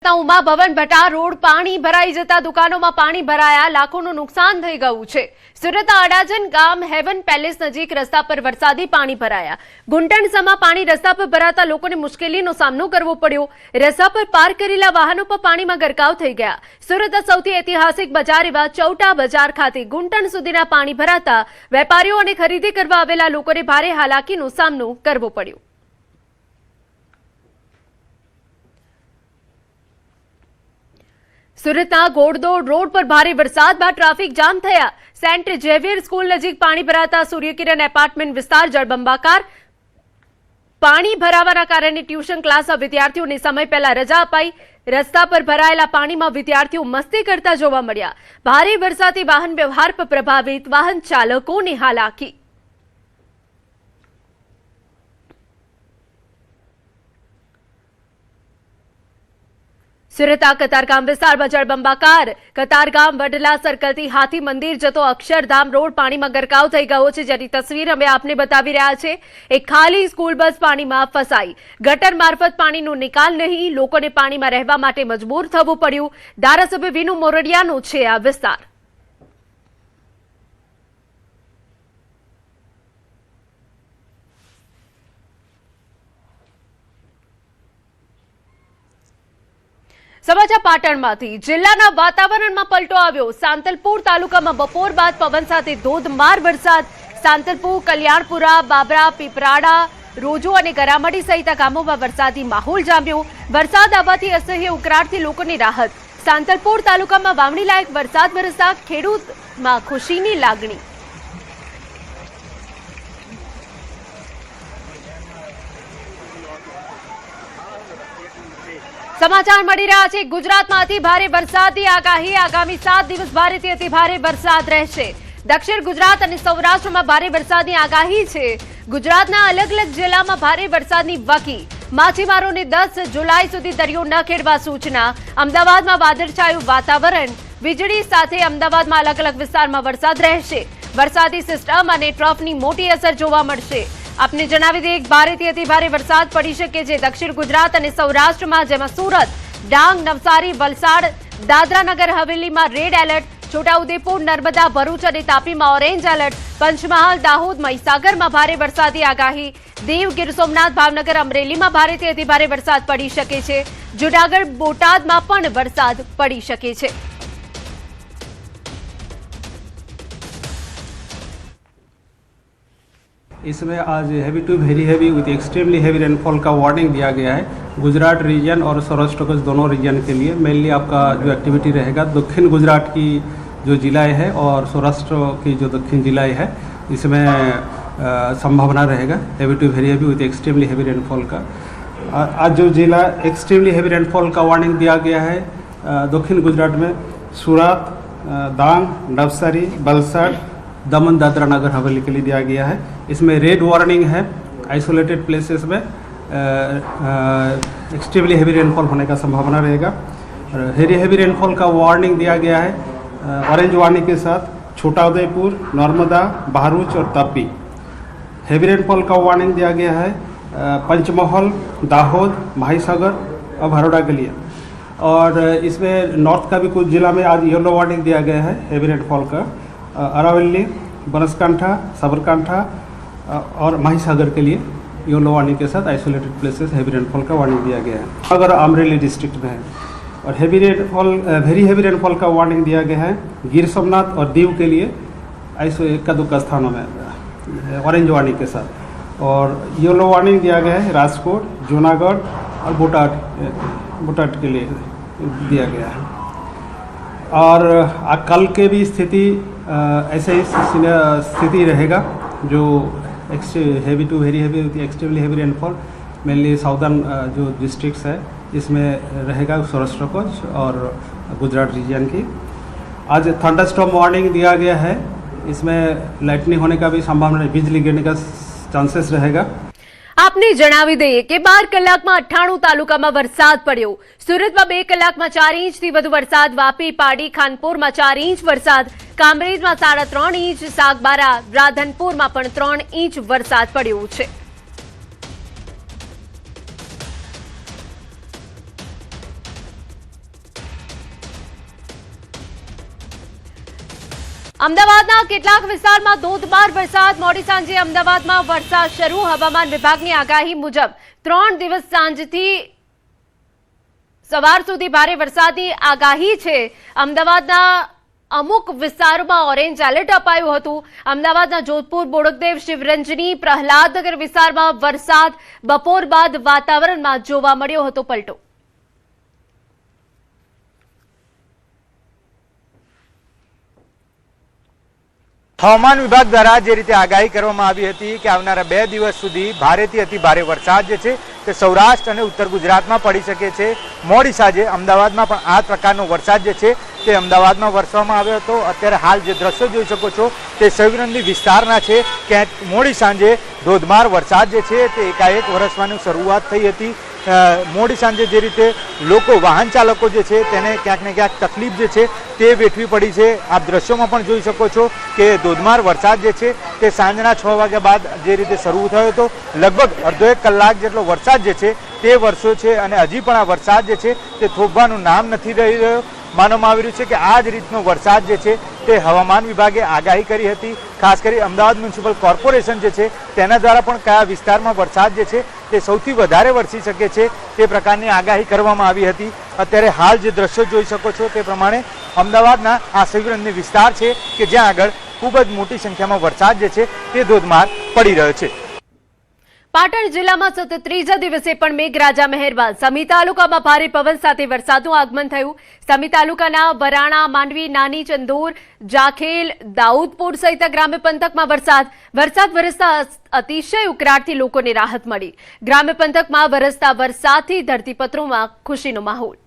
સુરતના ઉમા ભવન ભટ્ટા રોડ પાણી ભરાઈ જતા દુકાનોમાં પાણી ભરાયા, લાખોનું નુકસાન થઈ ગયું છે। સુરતના અડાજણ ગામ હેવન પેલેસ નજીક રસ્તા પર વરસાદી પાણી ભરાયા। ગુંટણસમાં પાણી રસ્તા પર ભરાતા લોકોને મુશ્કેલીનો સામનો કરવો પડ્યો। રસ્તા પર પાર્ક કરેલા વાહનો પર પાણીમાં ગરકાવ થઈ ગયા। સુરતના સૌથી ઐતિહાસિક બજાર એવા ચૌટા બજાર ખાતે ગુંટણ સુધીના પાણી ભરાતા વેપારીઓ અને ખરીદી કરવા આવેલા લોકોને ભારે હાલાકીનો સામનો કરવો પડ્યો। સુરતના ઘોડદોડ રોડ પર ભારે વરસાદ બાદ ટ્રાફિક જામ થયા। સેન્ટ ઝેવિયર સ્કૂલ નજીક પાણી ભરાતા સૂર્યકિરણ એપાર્ટમેન્ટ વિસ્તાર જળબંબાકાર। પાણી ભરાવાના કારણે ટ્યુશન ક્લાસના વિદ્યાર્થીઓને સમય પહેલા રજા અપાઈ। રસ્તા પર ભરાયેલા પાણીમાં વિદ્યાર્થીઓ મસ્તી કરતા જોવા મળ્યા। ભારે વરસાદથી વાહન વ્યવહાર પર પ્રભાવિત, વાહન ચાલકોને હાલાકી। સુરતના કતારગામ વિસ્તારમાં જળબંબાકાર। કતારગામ વડલા સર્કલથી હાથી મંદિર જતો અક્ષરધામ રોડ પાણીમાં ગરકાવ થઈ ગયો છે, જેની તસવીર અમે આપને બતાવી રહ્યા છે। એક ખાલી સ્કૂલ બસ પાણીમાં ફસાઈ। ગટર મારફત પાણીનો નિકાલ નહીં, લોકોને પાણીમાં રહેવા માટે મજબૂર થવું પડ્યું। ધારાસભ્ય વિનુ મોરડિયાનો છે આ વિસ્તાર। સમાચાર પાટણમાંથી। જિલ્લાના વાતાવરણમાં પલટો આવ્યો। સાંતલપુર તાલુકામાં બપોર બાદ પવન સાથે ધોધમાર વરસાદ। સાંતલપુર, કલ્યાણપુરા, બાબરા, પીપરાડા, રોજો અને ગરામડી સહિત ગામોમાં વરસાદી માહોલ જામ્યો। વરસાદ આવવાથી અસહ્ય ઉકળાટથી લોકોની રાહત। સાંતલપુર તાલુકામાં વાવણી લાયક વરસાદ વરસતા ખેડૂતમાં ખુશીની લાગણી। સમાચાર મળી રહ્યા છે। ગુજરાતમાં અતિ ભારે વરસાદની આગાહી। આગામી 7 દિવસ ભારેથી અતિ ભારે વરસાદ રહેશે। દક્ષિણ ગુજરાત અને સૌરાષ્ટ્રમાં ભારે વરસાદની આગાહી છે। ગુજરાતના અલગ અલગ જિલ્લામાં ભારે વરસાદની વકી। માછીમારોને 10 જુલાઈ સુધી દરિયો ન ખેડવા સૂચના। અમદાવાદમાં વાદળછાયું વાતાવરણ, વીજળી સાથે અમદાવાદમાં અલગ અલગ વિસ્તારમાં વરસાદ રહેશે। વરસાદી સિસ્ટમ અને ટ્રફની મોટી અસર જોવા મળશે। આપને જણાવી દઈએ, ભારેથી અતિ ભારે વરસાદ પડી શકે છે દક્ષિણ ગુજરાત અને સૌરાષ્ટ્રમાં, જેમાં સુરત, ડાંગ, નવસારી, વલસાડ, દાદરા નગર હવેલીમાં રેડ એલર્ટ, છોટાઉદેપુર, નર્મદા, ભરૂચ અને તાપીમાં ઓરેન્જ એલર્ટ, પંચમહાલ, દાહોદ, મહીસાગરમાં ભારે વરસાદની આગાહી। દીવ, ગીર સોમનાથ, ભાવનગર, અમરેલીમાં ભારેથી અતિ ભારે વરસાદ પડી શકે છે। જૂનાગઢ, બોટાદમાં પણ વરસાદ પડી શકે છે। इसमें आज heavy to very heavy with extremely heavy rainfall का वार्निंग दिया गया है गुजरात रीजन और सौराष्ट्र के दोनों रीजन के लिए। मेनली आपका जो एक्टिविटी रहेगा दक्षिण गुजरात की जो जिलाएं हैं और सौराष्ट्र की जो दक्षिण जिलाएं हैं, इसमें संभावना रहेगा heavy to very heavy with extremely heavy rainfall का। आज जो जिला एक्सट्रीमली हैवी रेनफॉल का वार्निंग दिया गया है दक्षिण गुजरात में सूरत, डांग, नवसारी, वलसाड, दमन, दादरा नगर हवेली के लिए दिया गया है। इसमें रेड वार्निंग है। आइसोलेटेड प्लेसेस में एक्सट्रीमली हैवी रेनफॉल होने का संभावना रहेगा। हैवी रेनफॉल का वार्निंग दिया गया है ऑरेंज वार्निंग के साथ छोटाउदेपुर, नर्मदा, भरूच और तापी। हैवी रेनफॉल का वार्निंग दिया गया है पंचमहल, दाहोद, महीसागर और बड़ौदा के लिए। और इसमें नॉर्थ का भी कुछ जिला में आज येलो वार्निंग दिया गया है हैवी रेनफॉल का। अरावली, बनासकांठा, साबरकांठा और महीसागर के लिए येलो वार्निंग के साथ आइसोलेटेड प्लेसेस हैवी रेनफॉल का वार्निंग दिया गया है। अगर अमरेली डिस्ट्रिक्ट में है और heavy rainfall very heavy rainfall का वार्निंग दिया गया है गिर सोमनाथ और दीव के लिए एक दुक्का स्थानों में ऑरेंज वार्निंग के साथ। और येलो वार्निंग दिया गया है राजकोट, जूनागढ़ और बोटाड के लिए दिया गया है। और कल के भी स्थिति ऐसे ही स्थिति रहेगा जो heavy to very heavy extremely heavy rainfall mainly southern जो डिस्ट्रिक्ट्स है इसमें रहेगा सौराष्ट्र को और गुजरात रीजन की। आज थंडरस्टॉर्म वार्निंग दिया गया है। इसमें लाइटनिंग होने का भी संभावना है, बिजली गिरने का चांसेस रहेगा। આપને જણાવી દઈએ કે 12 કલાકમાં 98 તાલુકામાં વરસાદ પડ્યો। સુરતમાં 2 કલાકમાં 4 ઇંચથી વધુ વરસાદ। વાપી, પાડી, ખાનપુરમાં 4 ઇંચ વરસાદ। કામરેજમાં 3.5 ઇંચ। સાગબારા, રાધનપુરમાં પણ 3 ઇંચ વરસાદ પડ્યો છે। અમદાવાદના કેટલાક વિસ્તારમાં ધોધમાર વરસાદ. મોડી સાંજે અમદાવાદમાં વરસાદ શરૂ. હવામાન વિભાગની આગાહી મુજબ 3 દિવસ સાંજથી સવાર સુધી ભારે વરસાદની આગાહી છે. અમદાવાદના અમુક વિસ્તારોમાં ઓરેન્જ એલર્ટ અપાયું હતું. અમદાવાદના જોધપુર, બોડકદેવ, શિવરંજની, પ્રહલાદનગર વિસ્તારમાં વરસાદ બપોર બાદ વાતાવરણમાં જોવા મળ્યો હતો પલટો. હવામાન વિભાગ દ્વારા જે રીતે આગાહી કરવામાં આવી હતી કે આવનારા 2 દિવસ સુધી ભારેથી અતિ ભારે વરસાદ જે છે તે સૌરાષ્ટ્ર અને ઉત્તર ગુજરાતમાં પડી શકે છે. મોડી સાંજે અમદાવાદમાં પણ આ પ્રકારનો વરસાદ જે છે તે અમદાવાદમાં વરસવામાં આવ્યો હતો. અત્યારે હાલ જે દ્રશ્યો જોઈ શકો છો તે શિવરંજની વિસ્તારના છે. ક્યાંક મોડી સાંજે ધોધમાર વરસાદ જે છે તે એકાએક વરસવાની શરૂઆત થઈ હતી. મોડી સાંજે જે રીતે લોકો વાહન ચાલકો જે છે તેને ક્યાંક ને ક્યાંક તકલીફ જે છે તે વેઠવી પડી છે. આપ દ્રશ્યોમાં પણ જોઈ શકો છો કે ધોધમાર વરસાદ જે છે તે સાંજના 6 વાગ્યા બાદ જે રીતે શરૂ થયો હતો. લગભગ અડધો 1 કલાક જેટલો વરસાદ જે છે તે વરસ્યો છે અને હજી પણ આ વરસાદ જે છે તે થોભવાનું નામ નથી રહી રહ્યો. માનવામાં આવી રહ્યું છે કે આ જ રીતનો વરસાદ જે છે તે હવામાન વિભાગે આગાહી કરી હતી. ખાસ કરી અમદાવાદ મ્યુનિસિપલ કોર્પોરેશન જે છે તેના દ્વારા પણ કયા વિસ્તારમાં વરસાદ જે છે તે સૌથી વધારે વરસી શકે છે તે પ્રકારની આગાહી કરવામાં આવી હતી. અત્યારે હાલ જે દ્રશ્યો જોઈ શકો છો તે પ્રમાણે અમદાવાદના આ શિવરંજની વિસ્તાર છે કે જ્યાં આગળ ખૂબ જ મોટી સંખ્યામાં વરસાદ જે છે તે ધોધમાર પડી રહ્યો છે. પાટણ જિલ્લામાં સતત 3જા દિવસે પણ મેઘરાજા મહેરબાન. સમી તાલુકામાં ભારે પવન સાથે વરસાદનું આગમન થયું. સમી તાલુકાના વરાણા, માંડવી, નાની ચંદોર, જાખેલ, દાઉદપુર સહિત ગ્રામ્ય પંથકમાં વરસાદ વરસતા અતિશય ઉકળાટથી લોકોને રાહત મળી. ગ્રામ્ય પંથકમાં વરસતા વરસાદથી ધરતીપત્રોમાં ખુશીનો માહોલ.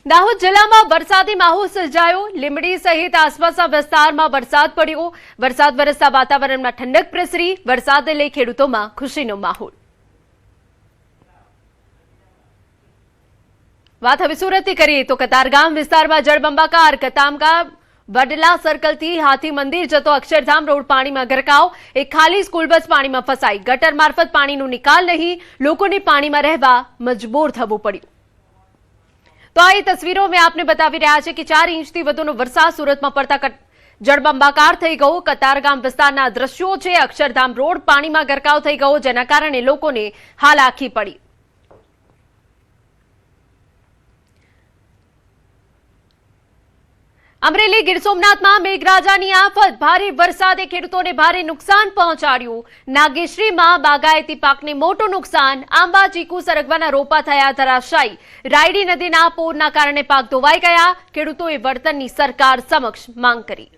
દાહોદ જિલ્લામાં વરસાદી માહોલ સર્જાયો. લીંબડી સહિત આસપાસના વિસ્તારમાં વરસાદ પડ્યો. વરસાદ વરસતા વાતાવરણમાં ઠંડક પ્રસરી. વરસાદને લઈ ખેડૂતોમાં ખુશીનો માહોલ. વાત હવે સુરતથી કરીએ તો કતારગામ વિસ્તારમાં જળબંબાકાર. કતારગામ વડલા સર્કલથી હાથી મંદિર જતો અક્ષરધામ રોડ પાણીમાં ગરકાવ. એક ખાલી સ્કૂલ બસ પાણીમાં ફસાઈ. ગટર મારફત પાણીનો નિકાલ નહીં. લોકોને પાણીમાં રહેવા મજબૂર થવું પડ્યું. તો આ તસવીરો મેં આપને બતાવી રહ્યા છે કે 4 ઇંચથી વધુનો વરસાદ સુરતમાં પડતા જળબંબાકાર થઈ ગયો. કતારગામ વિસ્તારના દ્રશ્યો છે. અક્ષરધામ રોડ પાણીમાં ગરકાવ થઈ ગયો, જેના કારણે લોકોને હાલાકી પડી. અમરેલી ગીર સોમનાથમાં મેઘરાજાની આફત. ભારે વરસાદે ખેડૂતોને ભારે નુકસાન પહોંચાડ્યું. નાગેશ્રીમાં બાગાયતી પાકને મોટું નુકસાન. આંબા, ચીકુ, સરગવાના રોપા થયા ધરાશાયી. રાયડી નદીના પૂરના કારણે પાક ધોવાઈ ગયા. ખેડૂતોએ વળતરની સરકાર સમક્ષ માંગ કરી.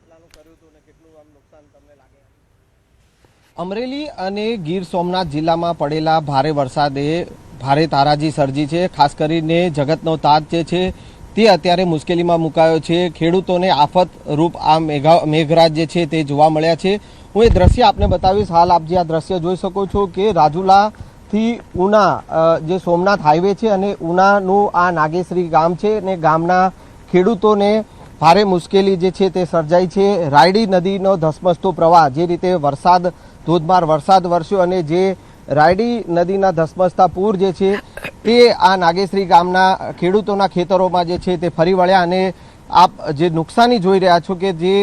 અમરેલી અને ગીર સોમનાથ જિલ્લામાં પડેલા ભારે વરસાદે ભારે તારાજી સર્જી છે. ખાસ કરીને જગતનો તાજ જે છે તે અત્યારે મુશ્કેલીમાં મુકાયો છે. ખેડૂતોને આફત રૂપ આ મેઘરાજ જે છે તે જોવા મળ્યા છે. હું એ દ્રશ્ય આપને બતાવીશ. હાલ આપ જે આ દ્રશ્ય જોઈ શકો છો કે રાજુલાથી ઉના જે સોમનાથ હાઈવે છે અને ઉનાનું આ નાગેશ્રી ગામ છે અને ગામના ખેડૂતોને ભારે મુશ્કેલી જે છે તે સર્જાઈ છે. રાયડી નદીનો ધસમસતો પ્રવાહ, જે રીતે ધોધમાર વરસાદ વરસ્યો અને જે રાયડી નદીના ધસમસતા પૂર જે છે તે આ નાગેશ્રી ગામના ખેડૂતોના ખેતરોમાં જે છે તે ફરી વળ્યા. અને આપ જે નુકસાની જોઈ રહ્યા છો કે જે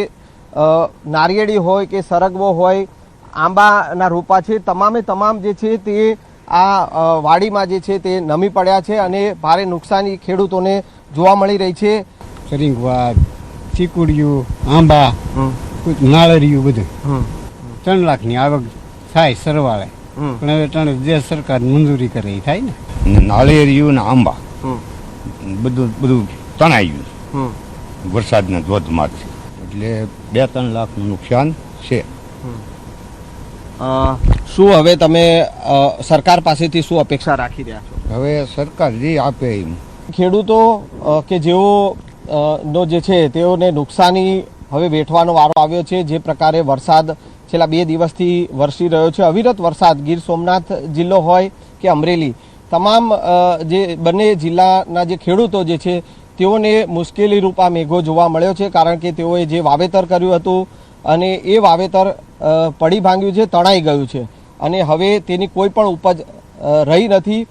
નારિયેળી હોય કે સરગવો હોય, આંબાના રોપા છે, તમામ જે છે તે આ વાડીમાં જે છે તે નમી પડ્યા છે અને ભારે નુકસાની ખેડૂતોને જોવા મળી રહી છે. સરિંગવા, ચીકુડિયું, આંબા, નાળિયેરિયું બધું 3 લાખની આવક થાય સરવાળે. પણ હવે જે સરકાર મંજૂરી કરે એ થાય ને. નાળિયેરિયું ને આંબા બધું તણાઈ ગયું વરસાદના ધોધમારથી. એટલે 2-3 લાખનું નુકસાન છે. શું હવે તમે સરકાર પાસેથી શું અપેક્ષા રાખી રહ્યા છો? હવે સરકાર જે આપે એમ. ખેડૂતો કે જેઓ નો જે છે તેઓને નુકસાની હવે વેઠવાનો વારો આવ્યો છે. જે પ્રકારે વરસાદ છેલ્લા 2 દિવસથી વરસી રહ્યો છે, અવિરત વરસાદ, ગીર સોમનાથ જિલ્લો હોય કે અમરેલી, તમામ જે બંને જિલ્લાના જે ખેડૂતો જે છે તેઓને મુશ્કેલી રૂપ આ મેઘો જોવા મળ્યો છે. કારણ કે તેઓએ જે વાવેતર કર્યું હતું અને એ વાવેતર પડી ભાંગ્યું છે, તણાઈ ગયું છે અને હવે તેની કોઈ પણ ઉપજ રહી નથી.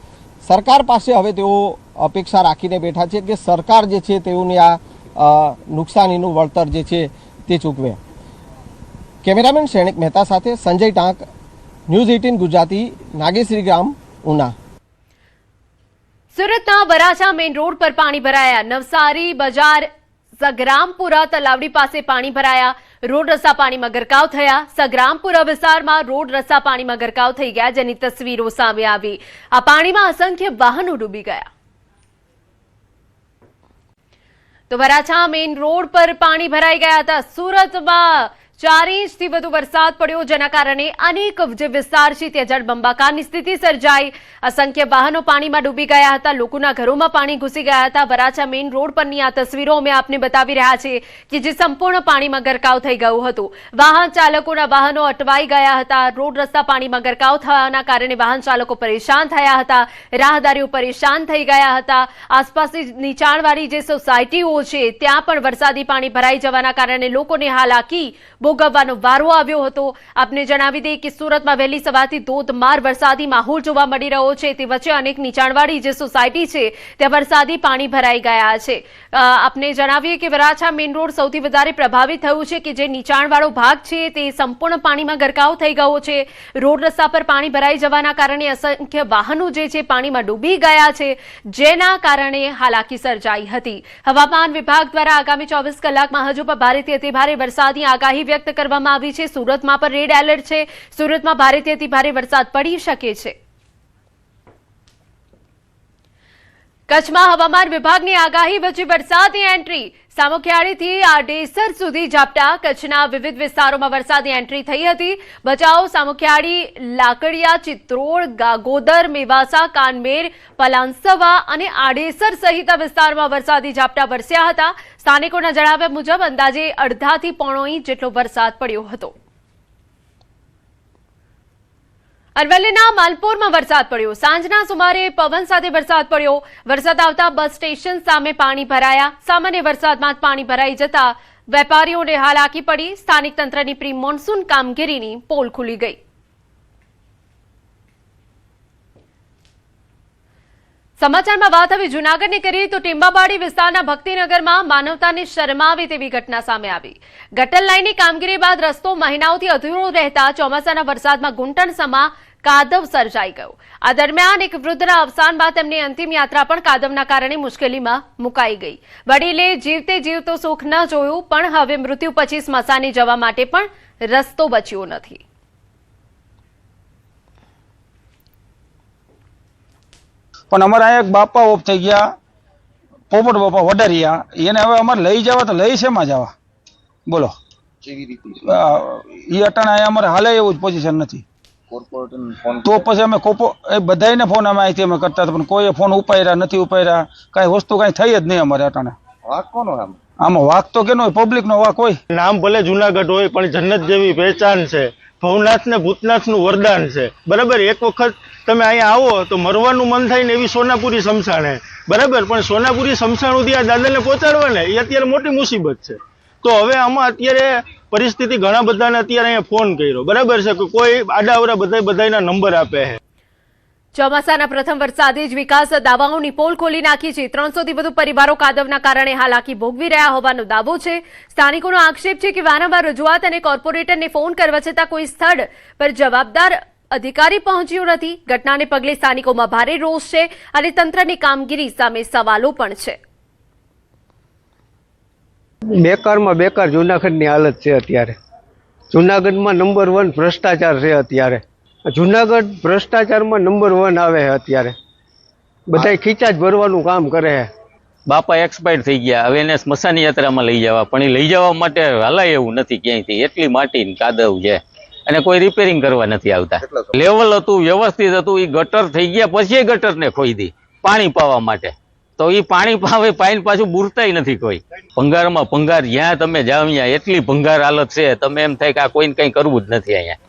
સરકાર પાસે હવે તેઓ અપેક્ષા રાખીને બેઠા છે કે સરકાર જે છે તેઓને આ નુકસાનીનું વળતર જે છે તે ચૂકવે. કેમેરામેન શ્રેણિક મહેતા સાથે સંજય ટાંક, ન્યૂઝ 18 ગુજરાતી, નાગેશ્રી ગામ, ઉના. સુરતના વરાછા મેઇન રોડ પર પાણી ભરાયા. નવસારી બજાર સગ્રામપુરા તલાવડી પાસે પાણી ભરાયા. રોડ રસ્તા પાણીમાં ગરકાવ થયા. સગ્રામપુરા વિસ્તારમાં રોડ રસ્તા પાણીમાં ગરકાવ થઈ ગયા, જેની તસવીરો સામે આવી. આ પાણીમાં અસંખ્ય વાહનો ડૂબી ગયા. તો વરાછા મેઇન રોડ પર પાણી ભરાઈ ગયા હતા. સુરતમાં 4 ઇંચથી વધુ વરસાદ પડ્યો, જેના કારણે અનેક જે વિસ્તાર છે ત્યાં જળબંબાકારની સ્થિતિ સર્જાઈ. અસંખ્ય વાહનો પાણીમાં ડૂબી ગયા હતા. લોકોના ઘરોમાં પાણી ઘૂસી ગયા હતા. વરાછા મેઇન રોડ પરની આ તસવીરો અમે આપને બતાવી રહ્યા છે કે જે સંપૂર્ણ પાણીમાં ગરકાવ થઈ ગયું હતું. વાહન ચાલકોના વાહનો અટવાઈ ગયા હતા. રોડ રસ્તા પાણીમાં ગરકાવ થવાના કારણે વાહન ચાલકો પરેશાન થયા હતા. રાહદારીઓ પરેશાન થઈ ગયા હતા. આસપાસની નીચાણવાળી જે સોસાયટીઓ છે ત્યાં પણ વરસાદી પાણી ભરાઈ જવાના કારણે લોકોને હાલાકી ભોગવવાનો વારો આવ્યો હતો. આપને જણાવી દઈએ કે સુરતમાં વહેલી સવારથી ધોધમાર વરસાદી માહોલ જોવા મળી રહ્યો છે. તે વચ્ચે અનેક નીચાણવાળી જે સોસાયટી છે ત્યાં વરસાદી પાણી ભરાઈ ગયા છે. આપને જણાવીએ કે વરાછા મેઇન રોડ સૌથી વધારે પ્રભાવિત થયું છે કે જે નીચાણવાળો ભાગ છે તે સંપૂર્ણ પાણીમાં ગરકાવ થઈ ગયો છે. રોડ રસ્તા પર પાણી ભરાઈ જવાના કારણે અસંખ્ય વાહનો જે છે પાણીમાં ડૂબી ગયા છે, જેના કારણે હાલાકી સર્જાઈ હતી. હવામાન વિભાગ દ્વારા આગામી 24 કલાકમાં હજુ પણ ભારેથી અતિભારે વરસાદની આગાહી વ્યક્ત કરવામાં આવી છે. સુરતમાં પણ રેડ એલર્ટ છે. સુરતમાં ભારેથી અતિભારે વરસાદ પડી શકે છે. કચ્છમાં હવામાન વિભાગની આગાહી વચ્ચે વરસાદની એન્ટ્રી. સામખિયાળીથી આડેસર સુધી ઝાપટા. કચ્છના વિવિધ વિસ્તારોમાં વરસાદની એન્ટ્રી થઈ હતી. ભચાઉ, સામખિયાળી, લાકડિયા, ચિત્રોડ, ગાગોદર, મેવાસા, કાનમેર, પલાંસવા અને આડેસર સહિત વિસ્તારમાં વરસાદી ઝાપટા વરસ્યા હતા. સ્થાનિકોના જણાવ્યા મુજબ અંદાજે 1.5 થી 1.5 ઇંચ જેટલો વરસાદ પડ્યો હતો. અરવલ્લીના માલપુરમાં વરસાદ પડ્યો. સાંજના સુમારે પવન સાથે વરસાદ પડ્યો. વરસાદ આવતા બસ સ્ટેશન સામે પાણી ભરાયા. સામાન્ય વરસાદમાં જ પાણી ભરાઈ જતા વેપારીઓને હાલાકી પડી. સ્થાનિક તંત્રની પ્રી મોન્સૂન કામગીરીની પોલ ખુલી ગઈ. સમાચારમાં વાત હવે જૂનાગઢની કરીએ તો ટીમ્બાબાડી વિસ્તારના ભક્તિનગરમાં માનવતાને શરમાવે તેવી ઘટના સામે આવી. ગટર લાઈનની કામગીરી બાદ રસ્તો મહિનાઓથી અધૂરો રહેતા ચોમાસાના વરસાદમાં ઘૂંટણસમા કાદવ સર્જાઈ ગયો. આ દરમિયાન એક વૃદ્ધના અવસાન બાદ તેમની અંતિમ યાત્રા પણ કાદવના કારણે મુશ્કેલીમાં મુકાઈ ગઈ. વડીલે જીવતે જીવતો સુખ ન જોયું, પણ હવે મૃત્યુ પછી સ્મશાને જવા માટે પણ રસ્તો બચ્યો નથી. પણ અમારે અહીંયા એક બાપા ઓફ થઈ ગયા, પોપટ બાપા વડારિયા. એને હવે અમારે લઈ જવા તો લઈ શેમાં જવા બોલો? એ અટાણે અહીંયા અમારે હાલે એવું જ પોઝિશન નથી. તો પછી અમે બધાને ફોન અમે અહીંથી અમે કરતા હતા, પણ કોઈ ફોન ઉપાડ્યા નથી, ઉપાડ્યા કાંઈ વસ્તુ કાંઈ થઈ જ નહીં અમારે અટાણે. વાક કોનો? આમાં વાક તો કેનો હોય? પબ્લિક નો વાક હોય. નામ ભલે જુનાગઢ હોય, પણ જન્નત જેવી પહેચાન છે. ભવનાથ ને ભૂતનાથ નું વરદાન છે. બરાબર, એક વખત તમે અહીંયા આવો તો મરવાનું મન થાય ને એવી સોનાપુરી સમસાણે. બરાબર, પણ સોનાપુરી સમસાણ સુધી આ દાદાને પહોંચાડવા ને એ અત્યારે મોટી મુસીબત છે. તો હવે આમાં અત્યારે પરિસ્થિતિ ઘણા બધાને અત્યારે અહીંયા ફોન કર્યો. બરાબર છે કે કોઈ આડાવડા બધાના નંબર આપે છે. ચોમાસાના પ્રથમ વરસાદે જ વિકાસ દાવાઓની પોલ ખોલી નાખી છે. 300 થી વધુ પરિવારો કાદવના કારણે હાલાકી ભોગવી રહ્યા હોવાનો દાવો છે. સ્થાનિકોનો આક્ષેપ છે કે વારંવાર રજૂઆત અને કોર્પોરેટરને ફોન કરવા છતાં કોઈ સ્થળ પર જવાબદાર અધિકારી પહોંચ્યો નથી. ઘટનાને પગલે સ્થાનિકોમાં ભારે રોષ છે અને તંત્રની કામગીરી સામે સવાલો પણ છે. બેકારમાં બેકાર જુનાગઢની હાલત છે અત્યારે. જુનાગઢમાં નંબર 1 ભ્રષ્ટાચાર છે અત્યારે. જુનાગઢ ભ્રષ્ટાચારમાં નંબર 1 આવે છે અત્યારે. બધા ખીચા જ ભરવાનું કામ કરે છે. બાપા એક્સપાયર થઈ ગયા, હવે એને સ્મશાન યાત્રામાં લઈ જવા, પણ એ લઈ જવા માટે હલાય એવું નથી ક્યાંયથી. એટલી માટી કાદવ છે અને કોઈ રિપેરિંગ કરવા નથી આવતા. લેવલ હતું, વ્યવસ્થિત હતું, એ ગટર થઈ ગયા પછી ગટરને ખોઈ પાણી પાવા માટે. તો એ પાણી પાવે પાઈને પાછું બુરતાય નથી કોઈ. ભંગારમાં ભંગાર, જ્યાં તમે જાઓ ત્યાં એટલી ભંગાર હાલત છે, તમે એમ થાય કે આ કોઈને કંઈ કરવું જ નથી અહીંયા.